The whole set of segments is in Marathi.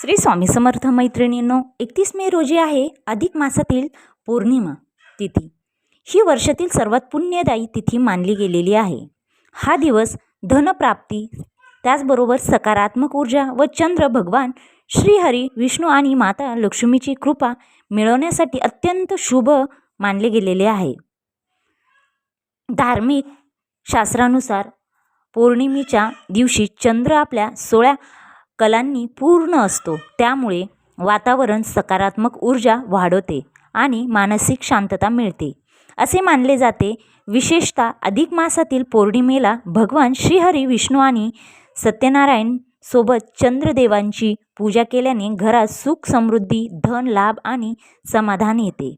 श्री स्वामी समर्थ मैत्रिणींनो, 31 मे रोजी आहे अधिक मासातील पौर्णिमा तिथी। ही वर्षातील सर्वात पुण्यदायी तिथी मानली गेलेली आहे। हा दिवस धनप्राप्ती, त्याचबरोबर सकारात्मक ऊर्जा व चंद्र भगवान श्रीहरी विष्णू आणि माता लक्ष्मीची कृपा मिळवण्यासाठी अत्यंत शुभ मानले गेलेले आहे। धार्मिक शास्त्रानुसार पौर्णिमेच्या दिवशी चंद्र आपल्या 16 कलांनी पूर्ण असतो, त्यामुळे वातावरण सकारात्मक ऊर्जा वाढवते आणि मानसिक शांतता मिळते असे मानले जाते। विशेषतः अधिक मासातील पौर्णिमेला भगवान श्रीहरी विष्णू आणि सत्यनारायण सोबत चंद्रदेवांची पूजा केल्याने घरात सुख समृद्धी, धन लाभ आणि समाधान येते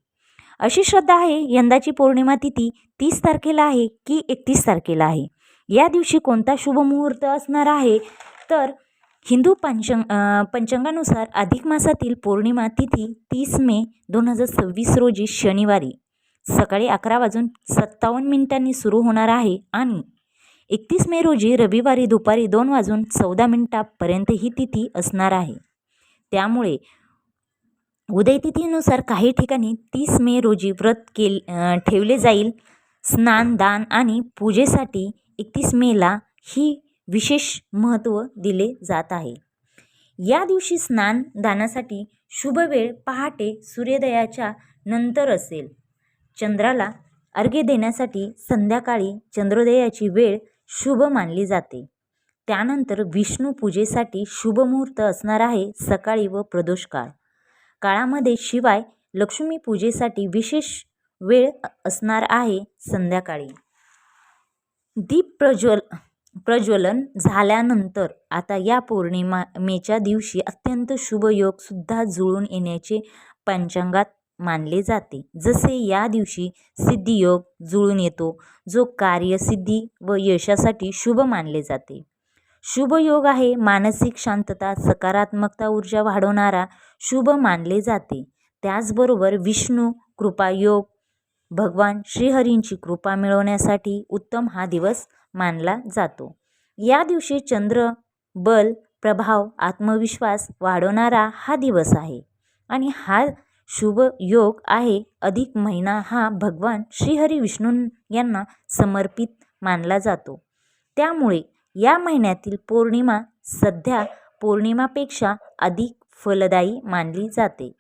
अशी श्रद्धा आहे। यंदाची पौर्णिमा तिथी 30 तारखेला आहे की 31 तारखेला आहे? या दिवशी कोणता शुभ मुहूर्त असणार आहे? तर हिंदू पंचांगानुसार अधिक मासातील पौर्णिमा तिथी 30 मे 2026 रोजी शनिवारी सकाळी 11:57 सुरू होणार आहे आणि 31 मे रोजी रविवारी दुपारी 2:14 ही तिथी असणार आहे। त्यामुळे उदयतिथीनुसार काही ठिकाणी 30 मे रोजी व्रत ठेवले जाईल। स्नान, दान आणि पूजेसाठी 31 मेला ही विशेष महत्त्व दिले जात आहे। या दिवशी स्नान दानासाठी शुभ वेळ पहाटे सूर्योदयाच्या नंतर असेल। चंद्राला अर्घ्य देण्यासाठी संध्याकाळी चंद्रोदयाची वेळ शुभ मानली जाते। त्यानंतर विष्णू पूजेसाठी शुभ मुहूर्त असणार आहे सकाळी व प्रदोष काळामध्ये। शिवाय लक्ष्मी पूजेसाठी विशेष वेळ असणार आहे संध्याकाळी। दीप प्रज्वलन झाल्यानंतर आता या पौर्णिमेच्या दिवशी अत्यंत शुभ योग सुद्धा जुळून येण्याचे पंचांगात मानले जाते। जसे या दिवशी सिद्धियोग जुळून येतो, जो कार्यसिद्धी व यशासाठी शुभ मानले जाते। शुभ योग आहे मानसिक शांतता, सकारात्मकता, ऊर्जा वाढवणारा शुभ मानले जाते। त्याचबरोबर विष्णू कृपा योग, भगवान श्रीहरींची कृपा मिळवण्यासाठी उत्तम हा दिवस मानला जातो। या दिवशी चंद्र बल, प्रभाव, आत्मविश्वास वाढवणारा हा दिवस आहे आणि हा शुभ योग आहे। अधिक महिना हा भगवान श्रीहरी विष्णू यांना समर्पित मानला जातो, त्यामुळे या महिन्यातील पौर्णिमा सध्या पौर्णिमापेक्षा अधिक फलदायी मानली जाते।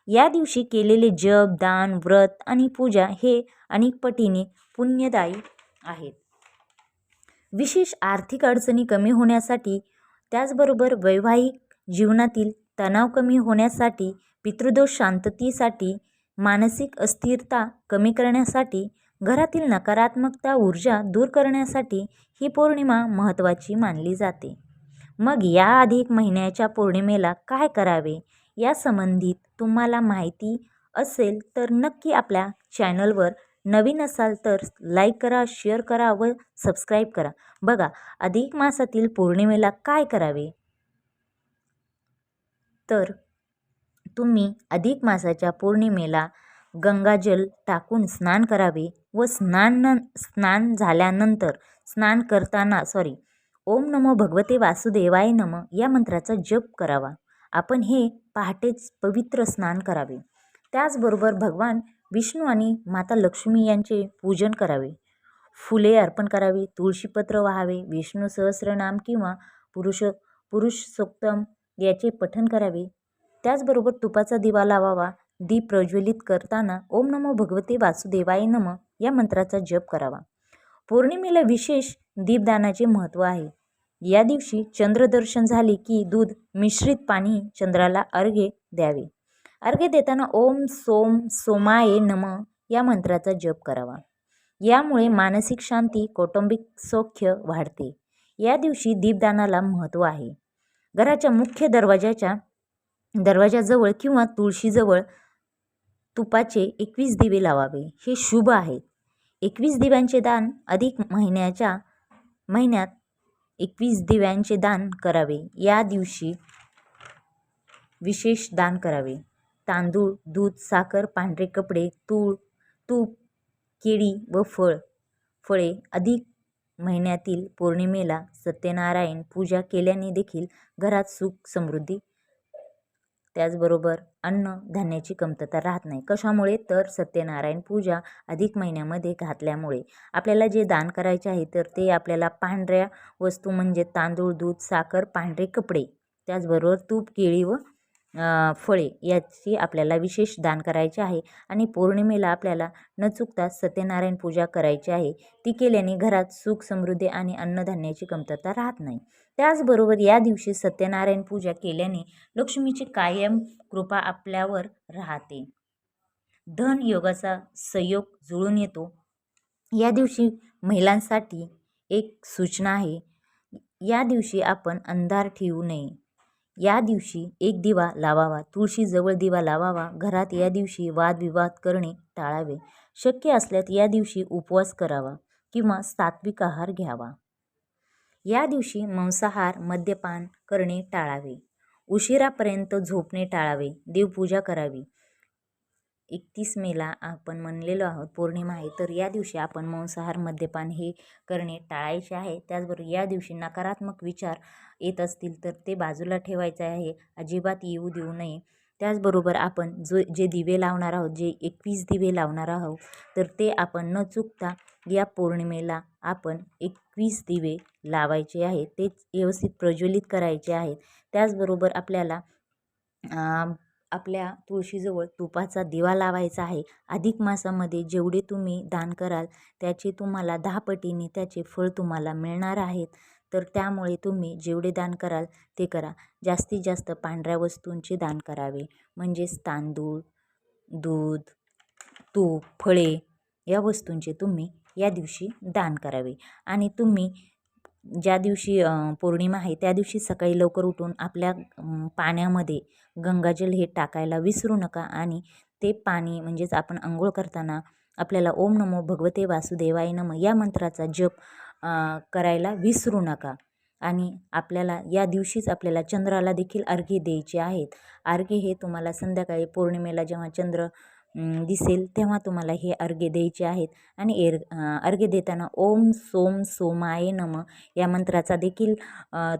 या दिवशी केलेले जप, दान, व्रत आणि पूजा हे अनेक पटीने पुण्यदायी आहेत। विशेष आर्थिक अडचणी कमी होण्यासाठी, त्याचबरोबर वैवाहिक जीवनातील तणाव कमी होण्यासाठी, पितृदोष शांततेसाठी, मानसिक अस्थिरता कमी करण्यासाठी, घरातील नकारात्मकता ऊर्जा दूर करण्यासाठी ही पौर्णिमा महत्त्वाची मानली जाते। मग या अधिक महिन्याच्या पौर्णिमेला काय करावे या संबंधित तुम्हाला माहिती असेल तर नक्की आपल्या चॅनलवर नवीन असाल तर लाईक करा, शेअर करा व सबस्क्राईब करा। बघा, अधिक मासातील पौर्णिमेला काय करावे तर तुम्ही अधिक मासाच्या पौर्णिमेला गंगाजल टाकून स्नान करावे व स्नान झाल्यानंतर स्नान करताना ओम नमो भगवते वासुदेवाय नमः या मंत्राचा जप करावा। आपण हे पहाटेच पवित्र स्नान करावे। त्याचबरोबर भगवान विष्णू आणि माता लक्ष्मी यांचे पूजन करावे, फुले अर्पण करावी, तुळशीपत्र वाहावे, विष्णू सहस्रनाम किंवा पुरुषोत्तम याचे पठण करावे। त्याचबरोबर तुपाचा दिवा लावावा। दीप प्रज्वलित करताना ओम नमो भगवते वासुदेवाय नमः या मंत्राचा जप करावा। पौर्णिमेला विशेष दीपदानाचे महत्त्व आहे। या दिवशी चंद्रदर्शन झाले की दूध मिश्रित पाणी चंद्राला अर्घ्य द्यावे। अर्घ्य देताना ओम सोमाय नमः या मंत्राचा जप करावा। यामुळे मानसिक शांती, कौटुंबिक सौख्य वाढते। या दिवशी दीपदानाला महत्त्व आहे। घराच्या मुख्य दरवाजाजवळ किंवा तुळशीजवळ तुपाचे 21 दिवे लावावे, हे शुभ आहे। 21 दिव्यांचे दान अधिक महिन्यात 21 दिव्यांचे दान करावे। या दिवशी विशेष दान करावे। तांदूळ, दूध, साखर, पांढरे कपडे, तूप, केळी व फळे। अधिक महिन्यातील पौर्णिमेला सत्यनारायण पूजा केल्याने देखील घरात सुख समृद्धी त्याचबरोबर अन्नधान्याची कमतरता राहत नाही. कशामुळे? तर सत्यनारायण पूजा अधिक महिन्यामध्ये घातल्यामुळे. आपल्याला जे दान करायचे आहे तर ते आपल्याला पांढऱ्या वस्तू म्हणजे तांदूळ, दूध, साखर, पांढरे कपडे, त्याचबरोबर तूप, केळी व फळे याची आपल्याला विशेष दान करायचे आहे. आणि पौर्णिमेला आपल्याला न चुकता सत्यनारायण पूजा करायची आहे. ती केल्याने घरात सुख, समृद्धी आणि अन्नधान्याची कमतरता राहत नाही. त्याचबरोबर या दिवशी सत्यनारायण पूजा केल्याने लक्ष्मीची कायम कृपा आपल्यावर राहते. धन योगाचा संयोग जुळून येतो. या दिवशी महिलांसाठी एक सूचना आहे. या दिवशी आपण अंधार ठेवू नये. या दिवशी एक दिवा लावावा, तुळशीजवळ दिवा लावावा. घरात या दिवशी वादविवाद करणे टाळावे. शक्य असल्यास या दिवशी उपवास करावा किंवा सात्विक आहार घ्यावा. या दिवशी मांसाहार, मद्यपान करणे टाळावे. उशिरापर्यंत झोपणे टाळावे. देवपूजा करावी. 31 मेला आपण म्हणलेलो आहोत पौर्णिमा आहे, तर या दिवशी आपण मांसाहार, मद्यपान हे करणे टाळायचे आहे. त्याचबरोबर या दिवशी नकारात्मक विचार येत असतील तर ते बाजूला ठेवायचे आहे, अजिबात येऊ देऊ नये. त्याचबरोबर आपण जे दिवे लावणार आहोत, जे 21 दिवे लावणार आहोत, तर ते आपण न चुकता या पौर्णिमेला आपण 21 दिवे लावायचे आहेत. ते व्यवस्थित प्रज्वलित करायचे आहेत. त्याचबरोबर आपल्याला आपल्या तुळशीजवळ तुपाचा दिवा लावायचा आहे. अधिक मासामध्ये जेवढे तुम्ही दान कराल त्याचे तुम्हाला 10 पटीने त्याचे फळ तुम्हाला मिळणार आहेत. तर त्यामुळे तुम्ही जेवढे दान कराल ते करा. जास्तीत जास्त पांढऱ्या वस्तूंचे दान करावे, म्हणजेच तांदूळ, दूध, तूप, फळे या वस्तूंचे तुम्ही या दिवशी दान करावे. आणि तुम्ही ज्या दिवशी पौर्णिमा आहे त्या दिवशी सकाळी लवकर उठून आपल्या पाण्यामध्ये गंगाजल हे टाकायला विसरू नका. आणि ते पाणी म्हणजेच आपण अंघोळ करताना आपल्याला ओम नमो भगवते वासुदेवाय नमः या मंत्राचा जप करायला विसरू नका. आणि आपल्याला या दिवशीच आपल्याला चंद्राला देखील अर्घ्य द्यायचे आहेत. अर्घ्य हे तुम्हाला संध्याकाळी पौर्णिमेला जेव्हा चंद्र दिसेल तेव्हा तुम्हाला हे अर्घ्य द्यायचे आहेत. आणि अर्घ्य देताना ओम सोम सोमाय नमः या मंत्राचा देखील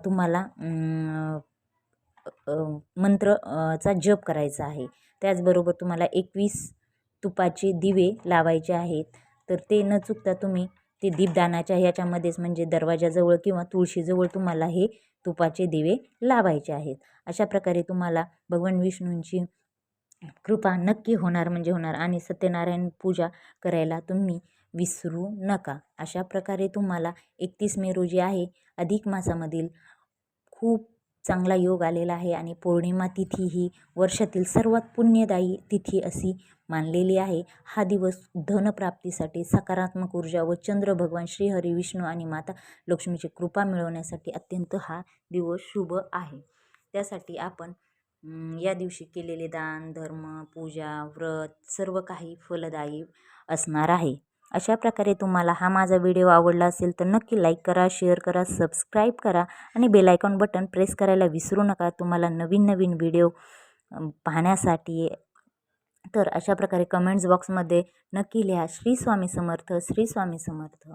तुम्हाला मंत्रचा जप करायचा आहे. त्याचबरोबर तुम्हाला 21 तुपाचे दिवे लावायचे आहेत. तर ते न चुकता तुम्ही ते दीपदानाच्या ह्याच्यामध्येच म्हणजे दरवाजाजवळ किंवा तुळशीजवळ तुम्हाला हे तुपाचे दिवे लावायचे आहेत. अशा प्रकारे तुम्हाला भगवान विष्णूंची कृपा नक्की होणार म्हणजे होणार. आणि सत्यनारायण पूजा करायला तुम्ही विसरू नका. अशा प्रकारे तुम्हाला 31 मे रोजी आहे अधिक मासामधील खूप चांगला योग आलेला आहे. आणि पौर्णिमा तिथी ही वर्षातील सर्वात पुण्यदायी तिथी अशी मानलेली आहे. हा दिवस धनप्राप्तीसाठी, सकारात्मक ऊर्जा व चंद्र भगवान श्रीहरी, विष्णू आणि माता लक्ष्मीची कृपा मिळवण्यासाठी अत्यंत हा दिवस शुभ आहे. त्यासाठी आपण या दिवशी केलेले दान, धर्म, पूजा, व्रत सर्व काही फलदायी असणार आहे. अशा प्रकारे तुम्हाला हा माझा व्हिडिओ आवडला असेल तर नक्की लाईक करा, शेअर करा, सबस्क्राईब करा आणि बेल आयकॉन बटन प्रेस करायला विसरू नका तुम्हाला नवीन नवीन व्हिडिओ पाहण्यासाठी. तर अशा प्रकारे कमेंट्स बॉक्समध्ये नक्की लिहा. श्री स्वामी समर्थ, श्री स्वामी समर्थ.